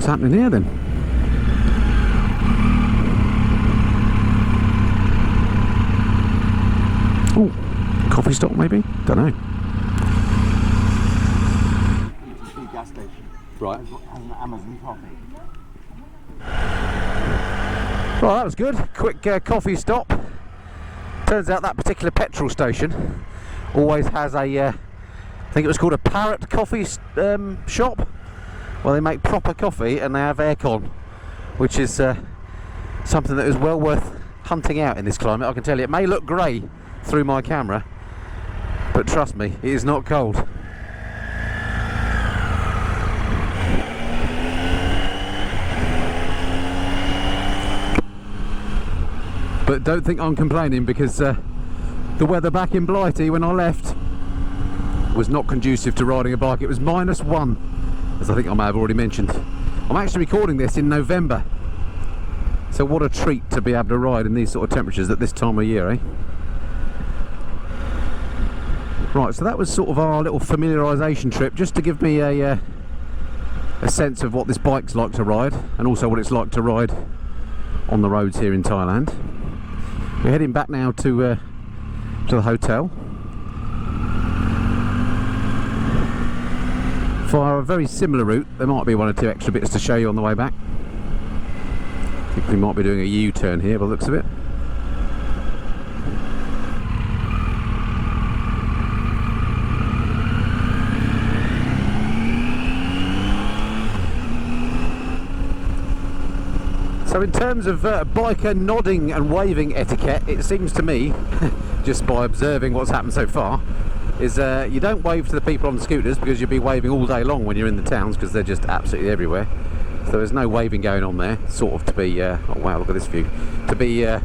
What's happening here then? Oh, coffee stop maybe? Don't know. Gas station. Right. Has an Amazon coffee. Well, that was good. Quick coffee stop. Turns out that particular petrol station always has a, I think it was called a Parrot coffee shop. Well, they make proper coffee and they have aircon, which is something that is well worth hunting out in this climate. I can tell you, it may look grey through my camera, but trust me, it is not cold. But don't think I'm complaining, because the weather back in Blighty when I left was not conducive to riding a bike. It was -1, as I think I may have already mentioned. I'm actually recording this in November, so what a treat to be able to ride in these sort of temperatures at this time of year, eh? Right, so that was sort of our little familiarisation trip, just to give me a sense of what this bike's like to ride, and also what it's like to ride on the roads here in Thailand. We're heading back now to the hotel via a very similar route. There might be one or two extra bits to show you on the way back. I think we might be doing a U-turn here by the looks of it. So in terms of biker nodding and waving etiquette, it seems to me, just by observing what's happened so far, is you don't wave to the people on the scooters, because you'll be waving all day long when you're in the towns, because they're just absolutely everywhere. So there's no waving going on there, sort of to be, oh wow, look at this view, to be a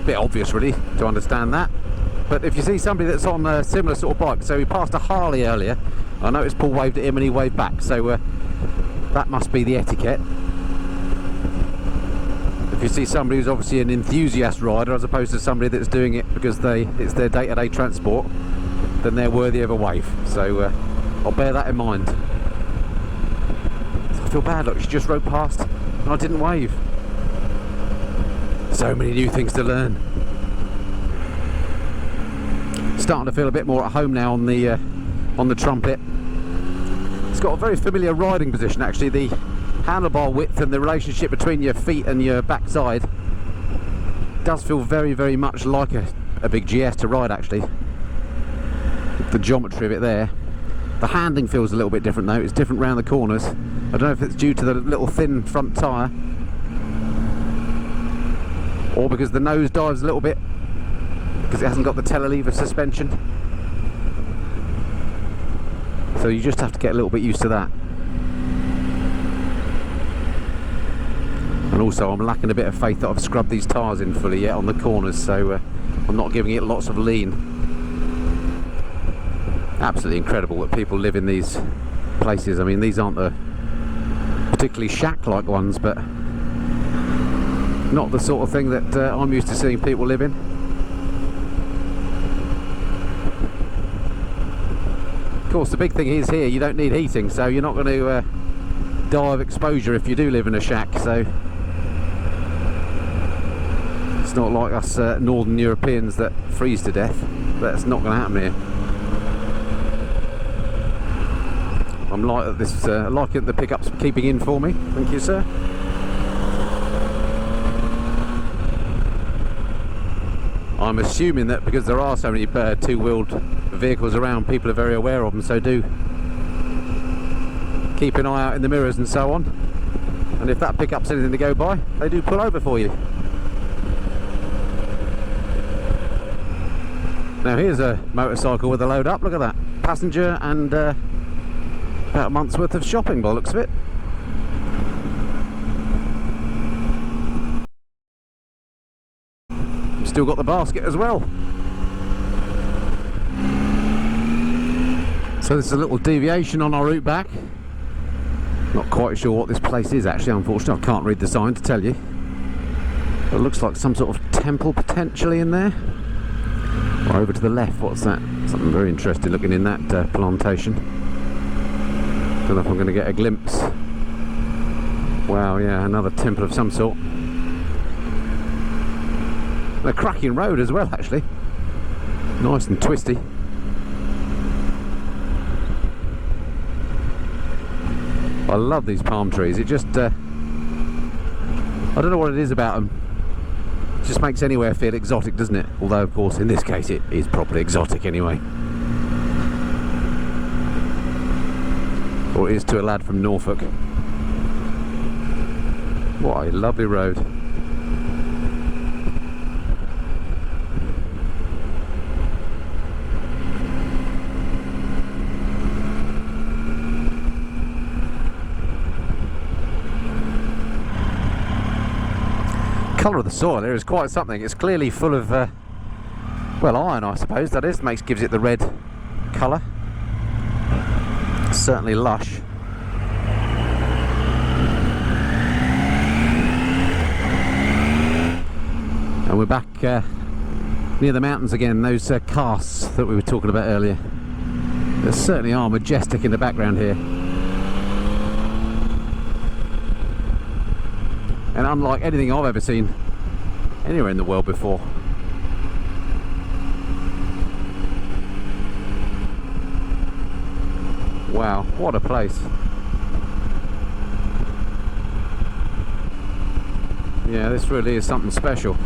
bit obvious really, to understand that. But if you see somebody that's on a similar sort of bike, so we passed a Harley earlier, I noticed Paul waved at him and he waved back, so that must be the etiquette. If you see somebody who's obviously an enthusiast rider, as opposed to somebody that's doing it because it's their day-to-day transport, then they're worthy of a wave. So I'll bear that in mind. I feel bad, look, she just rode past and I didn't wave. So many new things to learn. Starting to feel a bit more at home now on the Trumpet. It's got a very familiar riding position actually. The handlebar width and the relationship between your feet and your backside does feel very, very much like a big GS to ride actually. The geometry of it there. The handling feels a little bit different though, it's different round the corners. I don't know if it's due to the little thin front tyre, or because the nose dives a little bit, because it hasn't got the telelever suspension. So you just have to get a little bit used to that. And also I'm lacking a bit of faith that I've scrubbed these tyres in fully yet on the corners, so I'm not giving it lots of lean. Absolutely incredible that people live in these places. I mean, these aren't the particularly shack-like ones, but not the sort of thing that I'm used to seeing people live in. Of course, the big thing is here, you don't need heating, so you're not going to die of exposure if you do live in a shack, so it's not like us northern Europeans that freeze to death. That's not going to happen here. I'm like this, liking the pickups keeping in for me. Thank you, sir. I'm assuming that because there are so many two-wheeled vehicles around, people are very aware of them, so do keep an eye out in the mirrors and so on. And if that pickup's anything to go by, they do pull over for you. Now here's a motorcycle with a load up, look at that. Passenger and about a month's worth of shopping by the looks of it. Still got the basket as well. So there's a little deviation on our route back. Not quite sure what this place is actually, unfortunately. I can't read the sign to tell you. But it looks like some sort of temple potentially in there. Or over to the left, what's that? Something very interesting looking in that plantation. Don't know if I'm going to get a glimpse. Wow, yeah, another temple of some sort. A cracking road as well, actually. Nice and twisty. I love these palm trees. It just, I don't know what it is about them. It just makes anywhere feel exotic, doesn't it? Although, of course, in this case, it is properly exotic anyway. Or it is to a lad from Norfolk. What a lovely road. Colour of the soil here is quite something. It's clearly full of, well, iron, I suppose, that is. Gives it the red colour. Certainly lush. And we're back near the mountains again, those casts that we were talking about earlier. They certainly are majestic in the background here. And unlike anything I've ever seen anywhere in the world before. Wow, what a place. Yeah, this really is something special.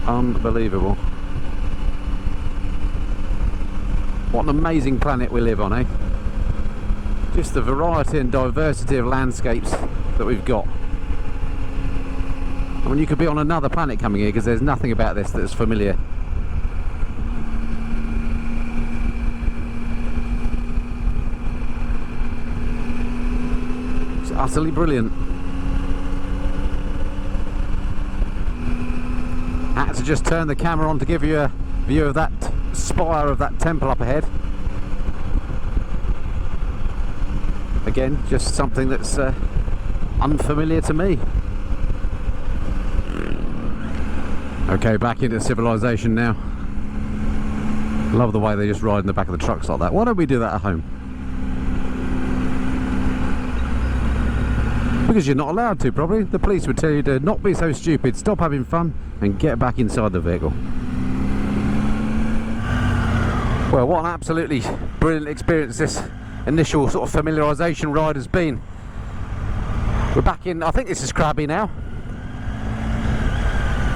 Unbelievable. What an amazing planet we live on, eh? Just the variety and diversity of landscapes that we've got. I mean, you could be on another planet coming here because there's nothing about this that's familiar. It's utterly brilliant. I had to just turn the camera on to give you a view of that spire of that temple up ahead. Again, just something that's unfamiliar to me. Okay, back into civilization now. Love the way they just ride in the back of the trucks like that. Why don't we do that at home? Because you're not allowed to, probably. The police would tell you to not be so stupid, stop having fun and get back inside the vehicle. Well, what an absolutely brilliant experience this initial sort of familiarisation ride has been. We're back in, I think this is Krabi now,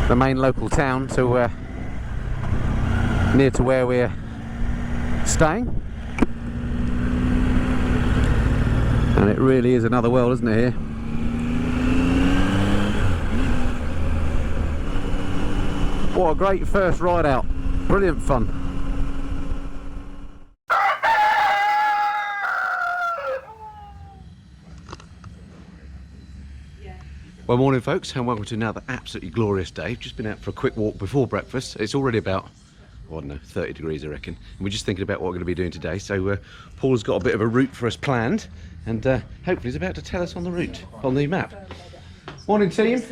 the main local town to near to where we're staying. And it really is another world, isn't it, here? What a great first ride out. Brilliant fun. Well, morning folks, and welcome to another absolutely glorious day. We've just been out for a quick walk before breakfast. It's already about, I don't know, 30 degrees I reckon. And we're just thinking about what we're going to be doing today. So Paul's got a bit of a route for us planned, and hopefully he's about to tell us on the route, on the map. Morning team.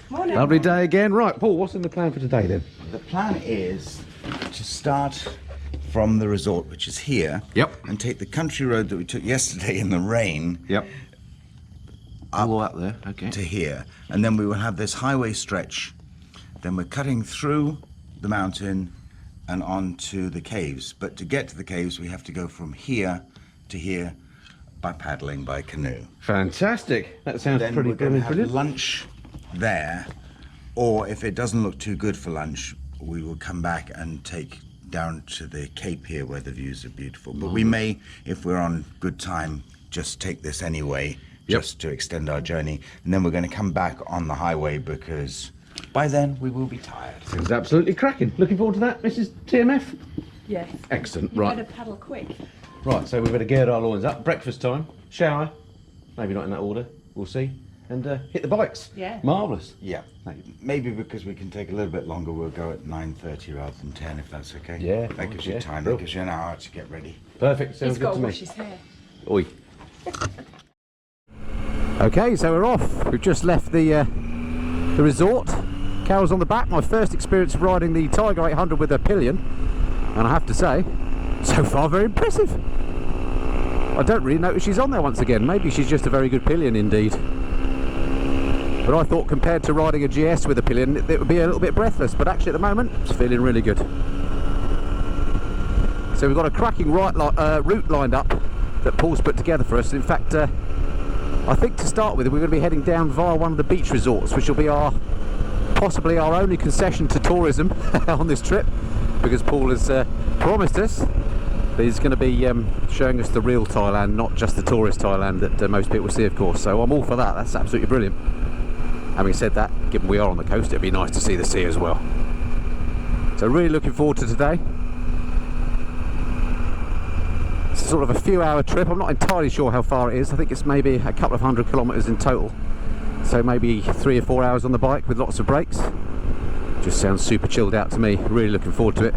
Morning. Lovely day again. Right, Paul, what's in the plan for today then? The plan is to start from the resort, which is here. Yep. And take the country road that we took yesterday in the rain. Yep. All up there, okay. To here, and then we will have this highway stretch. Then we're cutting through the mountain and on to the caves. But to get to the caves, we have to go from here to here by paddling, by canoe. Fantastic. That sounds Then pretty we're going to have brilliant. lunch there, or if it doesn't look too good for lunch, we will come back and take down to the Cape here where the views are beautiful. But we may, if we're on good time, just take this anyway. Just to extend our journey, and then we're going to come back on the highway because by then we will be tired. Sounds absolutely cracking. Looking forward to that, Mrs TMF? Yes. Excellent, You right. better paddle quick. Right, so we better gird our loins up. Breakfast time, shower, maybe not in that order, we'll see, and hit the bikes. Yeah. Marvellous. Yeah, maybe because we can take a little bit longer, we'll go at 9:30 rather than 10, if that's okay. Yeah, that gives you time. Cool. That gives you an hour to get ready. Perfect, sounds He's good got to to me. wash his hair. Oi. Okay, so we're off. We've just left the resort. Carol's on the back. My first experience of riding the Tiger 800 with a pillion, and I have to say, so far very impressive. I don't really notice she's on there once again. Maybe she's just a very good pillion indeed. But I thought compared to riding a GS with a pillion, it would be a little bit breathless. But actually at the moment, it's feeling really good. So we've got a cracking route lined up that Paul's put together for us. In fact, I think to start with, we're going to be heading down via one of the beach resorts, which will be possibly our only concession to tourism on this trip, because Paul has promised us that he's going to be showing us the real Thailand, not just the tourist Thailand that most people see, of course. So I'm all for that. That's absolutely brilliant. Having said that, given we are on the coast, it'd be nice to see the sea as well. So really looking forward to today. It's sort of a few hour trip. I'm not entirely sure how far it is. I think it's maybe a couple of 100 kilometres in total. So maybe 3 or 4 hours on the bike with lots of breaks. Just sounds super chilled out to me. Really looking forward to it.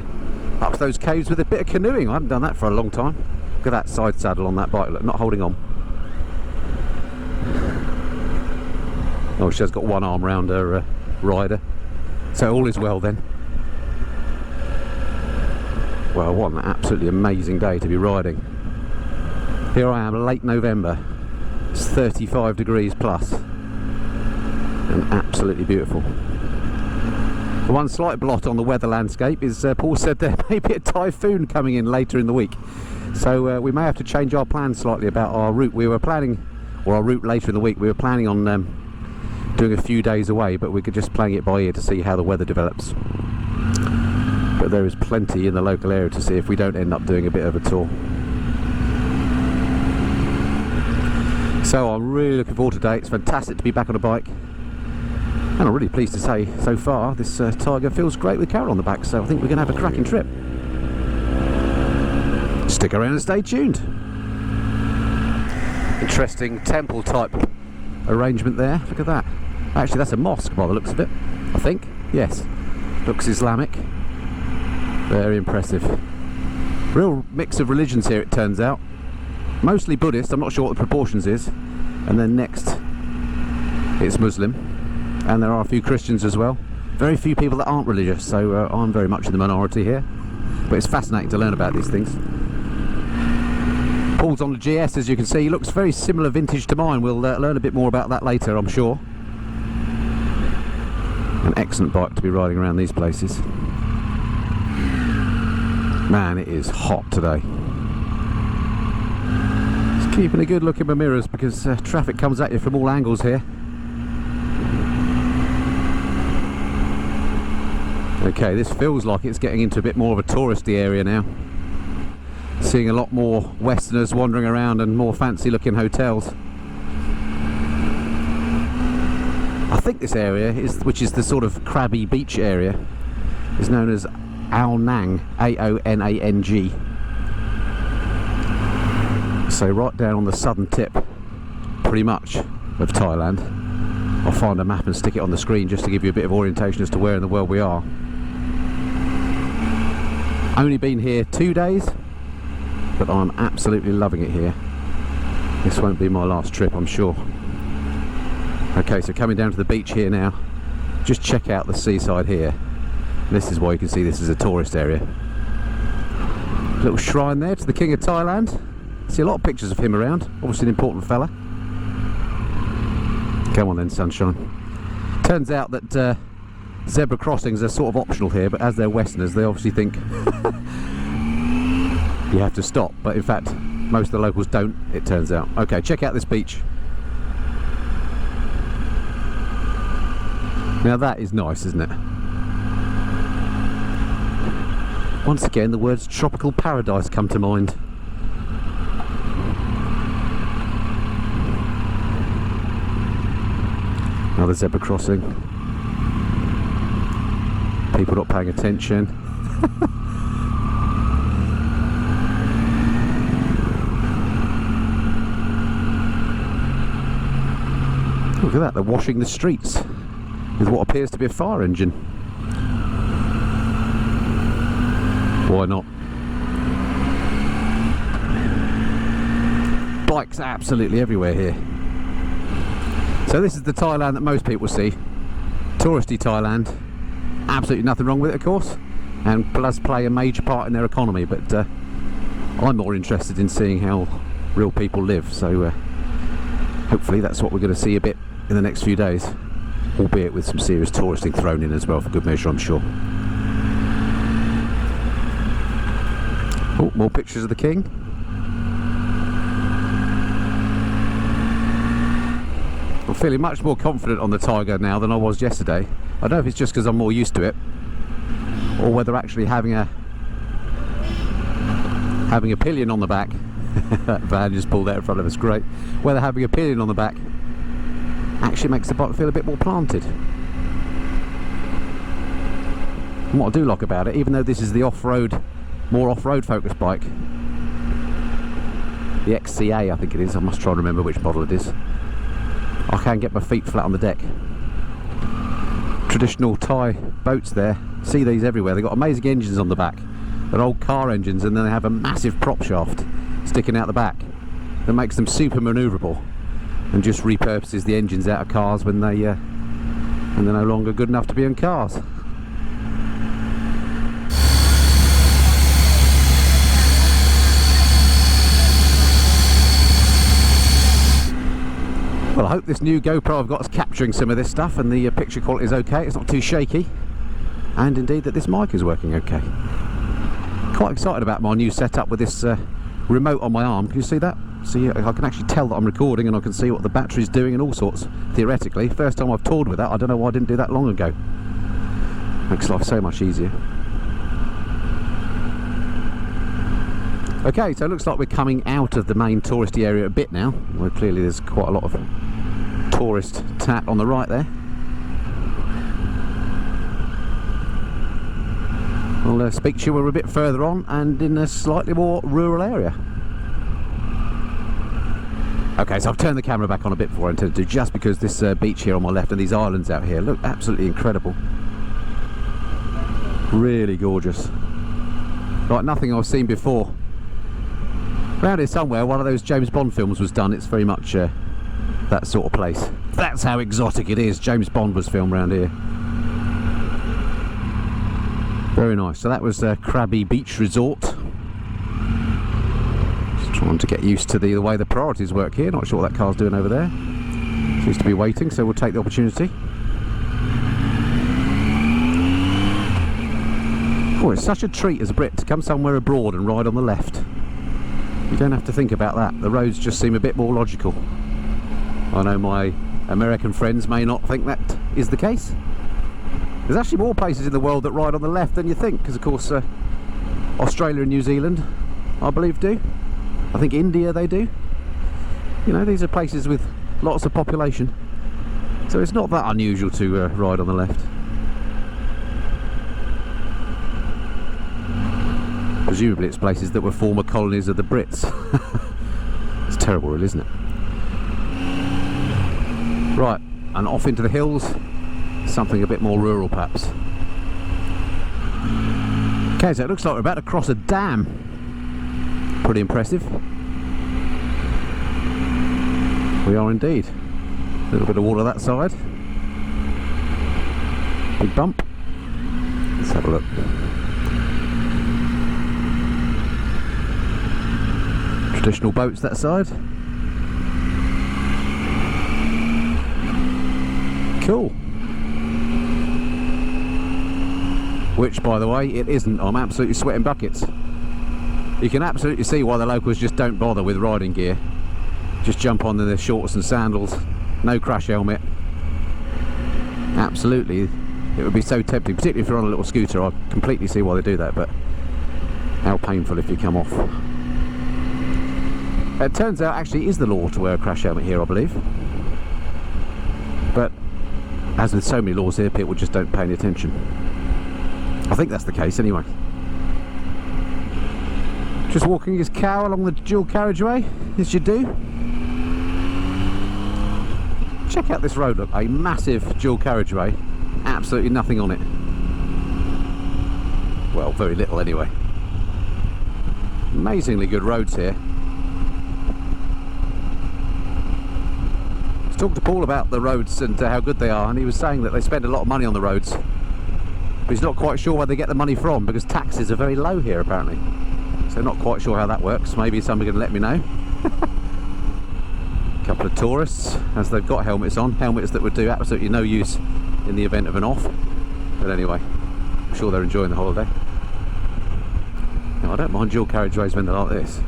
Up to those caves with a bit of canoeing. I haven't done that for a long time. Look at that side saddle on that bike. Look, not holding on. Oh, she has got one arm round her rider. So all is well then. Well, what an absolutely amazing day to be riding. Here I am, late November. It's 35 degrees plus. And absolutely beautiful. The one slight blot on the weather landscape is Paul said there may be a typhoon coming in later in the week. So we may have to change our plans slightly about our route. We were planning, or our route later in the week, we were planning on doing a few days away, but we're just playing it by ear to see how the weather develops. But there is plenty in the local area to see if we don't end up doing a bit of a tour. So I'm really looking forward to today. It's fantastic to be back on a bike. And I'm really pleased to say, so far, this Tiger feels great with Carol on the back, so I think we're going to have a cracking trip. Stick around and stay tuned. Interesting temple type arrangement there. Look at that. Actually, that's a mosque by the looks of it, I think. Yes. Looks Islamic. Very impressive. Real mix of religions here, it turns out. Mostly Buddhist, I'm not sure what the proportions is. And then next, it's Muslim. And there are a few Christians as well. Very few people that aren't religious, so I'm very much in the minority here. But it's fascinating to learn about these things. Paul's on the GS, as you can see. He looks very similar vintage to mine. We'll learn a bit more about that later, I'm sure. An excellent bike to be riding around these places. Man, it is hot today. Just keeping a good look in my mirrors because traffic comes at you from all angles here. Okay, this feels like it's getting into a bit more of a touristy area now. Seeing a lot more Westerners wandering around and more fancy looking hotels. I think this area, which is the sort of crabby beach area, is known as Ao Nang, A-O-N-A-N-G. So right down on the southern tip, pretty much, of Thailand. I'll find a map and stick it on the screen just to give you a bit of orientation as to where in the world we are. Only been here 2 days, but I'm absolutely loving it here. This won't be my last trip, I'm sure. Okay, so coming down to the beach here now, just check out the seaside here. This is why you can see this is a tourist area. Little shrine there to the King of Thailand. See a lot of pictures of him around, obviously an important fella. Come on then, sunshine. Turns out that zebra crossings are sort of optional here, but as they're Westerners, they obviously think you have to stop. But in fact, most of the locals don't, it turns out. Okay, check out this beach. Now that is nice, isn't it? Once again, the words tropical paradise come to mind. Another zebra crossing. People not paying attention. Look at that, they're washing the streets with what appears to be a fire engine. Why not? Bikes absolutely everywhere here. So this is the Thailand that most people see. Touristy Thailand. Absolutely nothing wrong with it, of course, and does play a major part in their economy, but I'm more interested in seeing how real people live. So hopefully that's what we're going to see a bit in the next few days, albeit with some serious touristing thrown in as well for good measure, I'm sure. Oh, more pictures of the king. I'm feeling much more confident on the Tiger now than I was yesterday. I don't know if it's just because I'm more used to it, or whether actually having a pillion on the back that van just pulled out in front of us, great, whether having a pillion on the back actually makes the bike feel a bit more planted. And what I do like about it, even though this is the off-road, more off-road focused bike, the XCA I think it is, I must try and remember which model it is, I can get my feet flat on the deck. Traditional Thai boats there, see these everywhere. They've got amazing engines on the back. They're old car engines, and then they have a massive prop shaft sticking out the back that makes them super manoeuvrable and just repurposes the engines out of cars when they're no longer good enough to be in cars. Well, I hope this new GoPro I've got is capturing some of this stuff and the picture quality is okay, it's not too shaky, and indeed that this mic is working okay. Quite excited about my new setup with this remote on my arm. Can you see that? See, I can actually tell that I'm recording, and I can see what the battery's doing and all sorts, theoretically. First time I've toured with that, I don't know why I didn't do that long ago. Makes life so much easier. Okay, so it looks like we're coming out of the main touristy area a bit now. Well, clearly there's quite a lot of tourist tat on the right there. I'll speak to you when we're a bit further on and in a slightly more rural area. Okay, so I've turned the camera back on a bit before I intended to, just because this beach here on my left and these islands out here look absolutely incredible. Really gorgeous. Like nothing I've seen before. Around here somewhere, one of those James Bond films was done. It's very much that sort of place. That's how exotic it is. James Bond was filmed around here. Very nice. So that was Krabi Beach Resort. Just trying to get used to the way the priorities work here. Not sure what that car's doing over there. Seems to be waiting, so we'll take the opportunity. Oh, it's such a treat as a Brit to come somewhere abroad and ride on the left. You don't have to think about that. The roads just seem a bit more logical. I know my American friends may not think that is the case. There's actually more places in the world that ride on the left than you think, because of course Australia and New Zealand, I believe, do. I think India they do. You know, these are places with lots of population, so it's not that unusual to ride on the left. Presumably it's places that were former colonies of the Brits. It's terrible really, isn't it? Right, and off into the hills, something a bit more rural perhaps. Okay, so it looks like we're about to cross a dam. Pretty impressive. We are indeed. A little bit of water that side. Big bump. Let's have a look. Traditional boats that side. Cool. Which, by the way, it isn't. I'm absolutely sweating buckets. You can absolutely see why the locals just don't bother with riding gear. Just jump on the shorts and sandals, no crash helmet. Absolutely, it would be so tempting, particularly if you're on a little scooter. I completely see why they do that, but how painful if you come off. It turns out actually it is the law to wear a crash helmet here, I believe. But as with so many laws here, people just don't pay any attention. I think that's the case anyway. Just walking his cow along the dual carriageway, as you do. Check out this road, look, a massive dual carriageway, absolutely nothing on it. Well, very little anyway. Amazingly good roads here. I talked to Paul about the roads and how good they are, and he was saying that they spend a lot of money on the roads, but he's not quite sure where they get the money from, because taxes are very low here apparently. So not quite sure how that works. Maybe somebody can let me know. Couple of tourists, as they've got helmets on, helmets that would do absolutely no use in the event of an off. But anyway, I'm sure they're enjoying the holiday. Now, I don't mind dual carriageways when they're like this.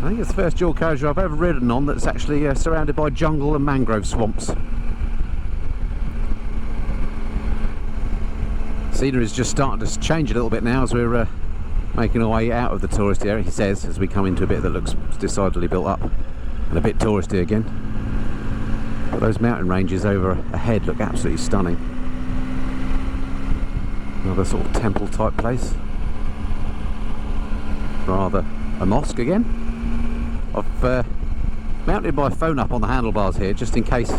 I think it's the first dual carriageway I've ever ridden on that's actually surrounded by jungle and mangrove swamps. Scenery is just starting to change a little bit now as we're making our way out of the touristy area, he says, as we come into a bit that looks decidedly built up and a bit touristy again. But those mountain ranges over ahead look absolutely stunning. Another sort of temple type place. Rather a mosque again. I've mounted my phone up on the handlebars here just in case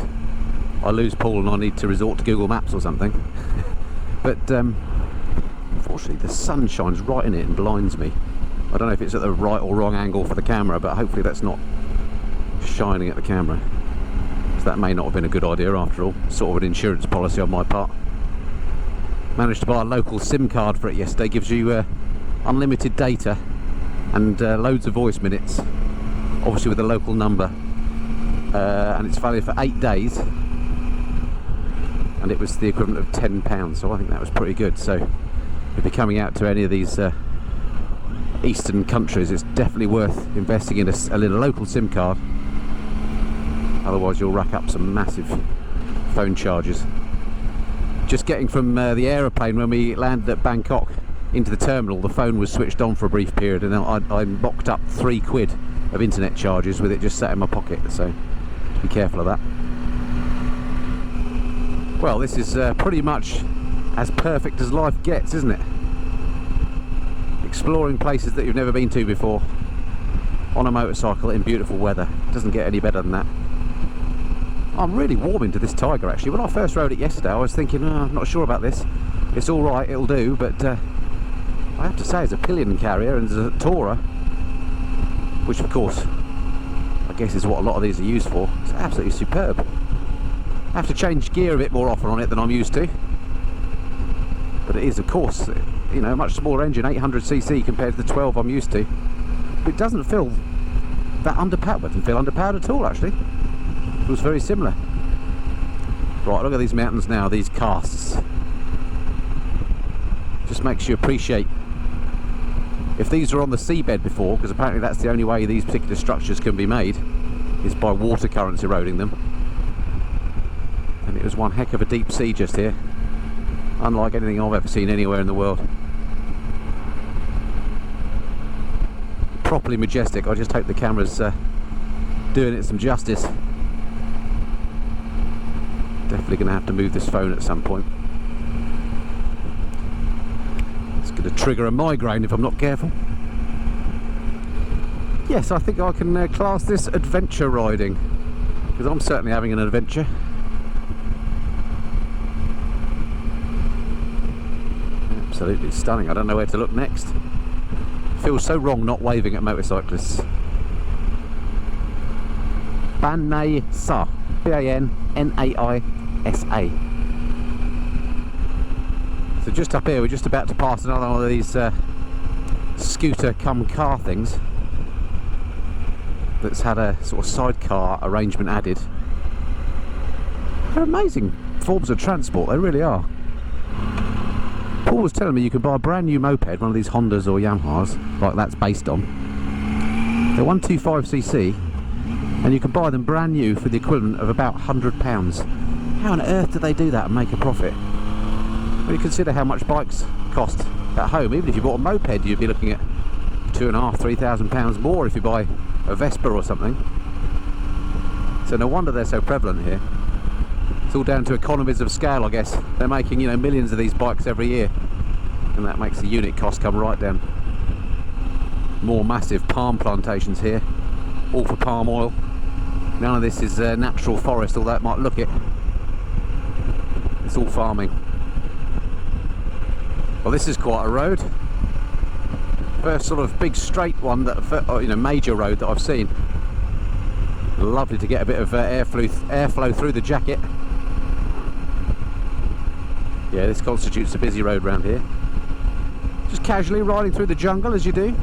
I lose Paul and I need to resort to Google Maps or something. But unfortunately the sun shines right in it and blinds me. I don't know if it's at the right or wrong angle for the camera, but hopefully that's not shining at the camera. So that may not have been a good idea after all. Sort of an insurance policy on my part. Managed to buy a local SIM card for it yesterday. Gives you unlimited data and loads of voice minutes, obviously with a local number, and it's valid for 8 days, and it was the equivalent of £10, so I think that was pretty good. So if you're coming out to any of these eastern countries, it's definitely worth investing in a little local SIM card, otherwise you'll rack up some massive phone charges. Just getting from the aeroplane when we landed at Bangkok into the terminal, the phone was switched on for a brief period, and I mocked up £3 of internet charges with it just sat in my pocket, so be careful of that. Well, this is pretty much as perfect as life gets, isn't it? Exploring places that you've never been to before on a motorcycle in beautiful weather. Doesn't get any better than that. I'm really warming to this Tiger actually. When I first rode it yesterday I was thinking, oh, I'm not sure about this. It's alright, it'll do, but I have to say, as a pillion carrier and as a tourer, which of course I guess is what a lot of these are used for, it's absolutely superb. I have to change gear a bit more often on it than I'm used to, but it is of course, you know, a much smaller engine, 800cc compared to the 12 I'm used to, but it doesn't feel that underpowered. It doesn't feel underpowered at all actually. It was very similar. Right, look at these mountains now, these casts. Just makes you appreciate, if these were on the seabed before, because apparently that's the only way these particular structures can be made, is by water currents eroding them. And it was one heck of a deep sea just here, unlike anything I've ever seen anywhere in the world. Properly majestic. I just hope the camera's doing it some justice. Definitely going to have to move this phone at some point. It's going to trigger a migraine if I'm not careful. Yes, I think I can class this adventure riding, because I'm certainly having an adventure. Absolutely stunning. I don't know where to look next. Feels so wrong not waving at motorcyclists. Bannaisa, B-A-N-N-A-I-S-A. So just up here, we're just about to pass another one of these scooter cum car things that's had a sort of sidecar arrangement added. They're amazing forms of transport, they really are. Paul was telling me you can buy a brand new moped, one of these Hondas or Yamahas, like that's based on. They're 125cc, and you can buy them brand new for the equivalent of about £100. How on earth do they do that and make a profit? When you consider how much bikes cost at home, even if you bought a moped, you'd be looking at £2,500–3,000 more if you buy a Vespa or something. So no wonder they're so prevalent here. It's all down to economies of scale, I guess. They're making, you know, millions of these bikes every year, and that makes the unit cost come right down. More massive palm plantations here, all for palm oil. None of this is natural forest, although it might look it. It's all farming. Well, this is quite a road. First sort of big straight one, that, you know, major road that I've seen. Lovely to get a bit of airflow through the jacket. Yeah, this constitutes a busy road round here. Just casually riding through the jungle as you do.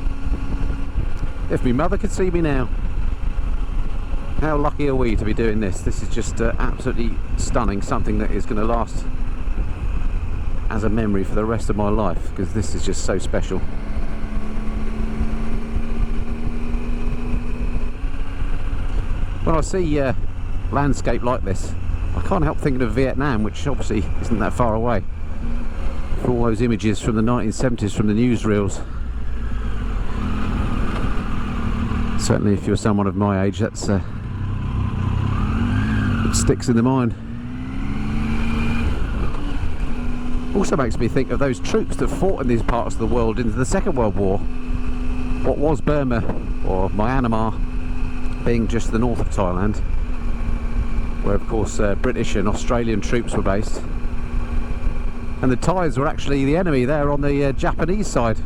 If my mother could see me now. How lucky are we to be doing this? This is just absolutely stunning, something that is going to last as a memory for the rest of my life, because this is just so special. When I see landscape like this, I can't help thinking of Vietnam, which obviously isn't that far away. For all those images from the 1970s from the newsreels. Certainly if you're someone of my age, that's it sticks in the mind. Also makes me think of those troops that fought in these parts of the world in the Second World War. What was Burma, or Myanmar, being just the north of Thailand, where of course British and Australian troops were based. And the Thais were actually the enemy there on the Japanese side.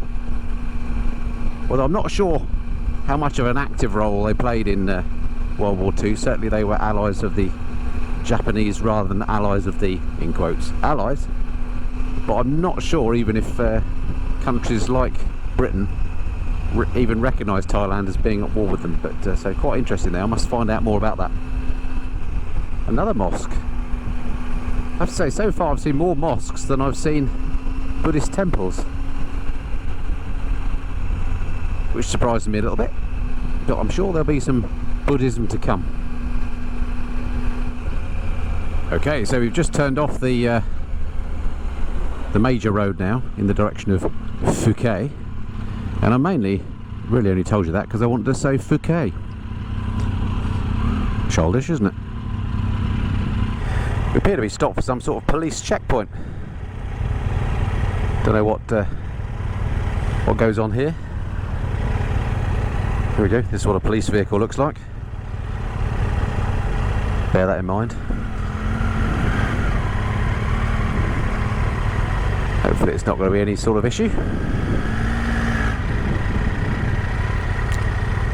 Well, I'm not sure how much of an active role they played in World War II. Certainly they were allies of the Japanese rather than allies of the, in quotes, allies. But I'm not sure even if countries like Britain even recognise Thailand as being at war with them. But so quite interesting there. I must find out more about that. Another mosque. I have to say, so far I've seen more mosques than I've seen Buddhist temples, which surprises me a little bit, but I'm sure there'll be some Buddhism to come. Okay, so we've just turned off the major road now in the direction of Phuket, and I mainly really only told you that because I wanted to say Phuket. Childish, isn't it? We appear to be stopped for some sort of police checkpoint. Don't know what goes on here. Here we go, this is what a police vehicle looks like. Bear that in mind. Hopefully it's not going to be any sort of issue.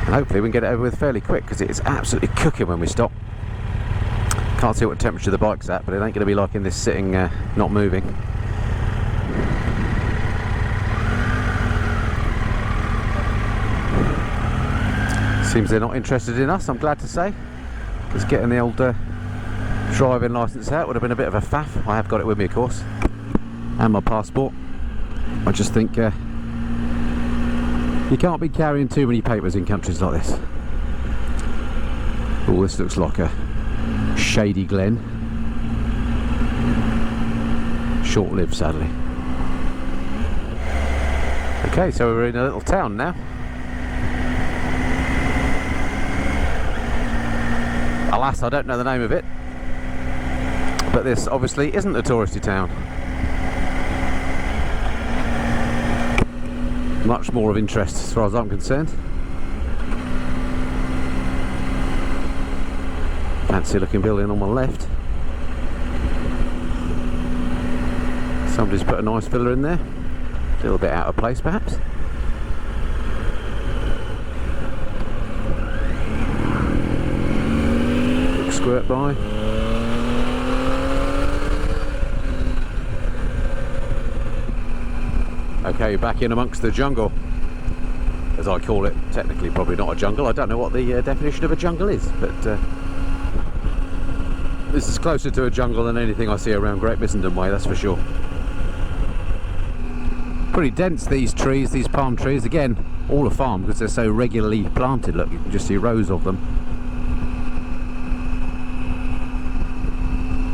And hopefully we can get it over with fairly quick, because it is absolutely cooking when we stop. Can't see what temperature the bike's at, but it ain't going to be like in this sitting, not moving. Seems they're not interested in us, I'm glad to say, because getting the old driving licence out would have been a bit of a faff. I have got it with me, of course, and my passport. I just think you can't be carrying too many papers in countries like this. Oh, this looks like a shady glen. Short-lived, sadly. Okay, so we're in a little town now. Alas, I don't know the name of it, but this obviously isn't a touristy town. Much more of interest as far as I'm concerned. Fancy looking building on my left. Somebody's put a nice villa in there. A little bit out of place perhaps. Quick squirt by. Okay, back in amongst the jungle, as I call it. Technically probably not a jungle. I don't know what the definition of a jungle is, but this is closer to a jungle than anything I see around Great Missenden Way, that's for sure. Pretty dense, these trees, these palm trees. Again, all a farm because they're so regularly planted. Look, you can just see rows of them.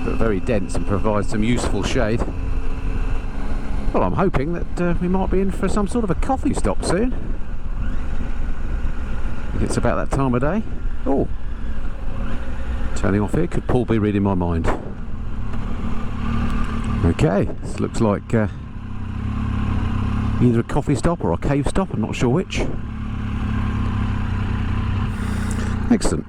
But very dense and provides some useful shade. Well, I'm hoping that we might be in for some sort of a coffee stop soon. I think it's about that time of day. Oh, turning off here, could Paul be reading my mind? Okay, this looks like either a coffee stop or a cave stop, I'm not sure which. Excellent.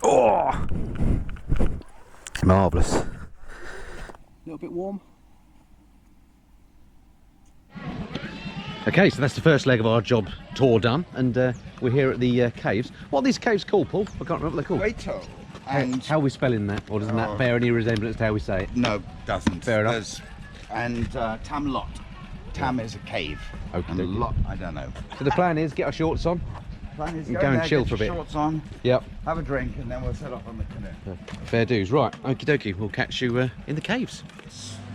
Oh, marvellous. A little bit warm. Okay, so that's the first leg of our job tour done, and we're here at the caves. What are these caves called, Paul? I can't remember what they're called. And How are we spelling that? Or doesn't that bear any resemblance to how we say it? no, doesn't. Fair enough. And Tam Lot. Tam is a cave. Okay, And okay. Lot, I don't know. So the plan is get our shorts on. Plan is And go go and there, chill get for a your bit. Shorts on, Yep. have a drink, and then we'll set off on the canoe. Fair dues. Right. Okie dokie. We'll catch you in the caves.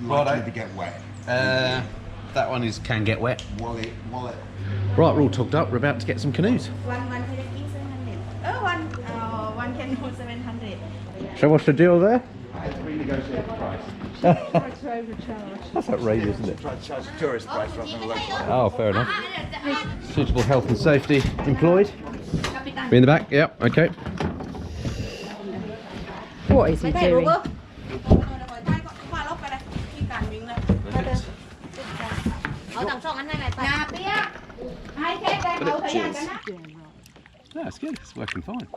Likely to get wet. That one can get wet. Wallet. Right, we're all tugged up. We're about to get some canoes. One kayaking 700. One canoe 700. So what's the deal there? I renegotiate the price. That's overcharged. That's outrageous, isn't it? Try to charge a tourist price rather than a local price. Oh, fair enough. Suitable health and safety employed. Be in the back? Yep. Okay. What is he doing? That's good. It's working fine.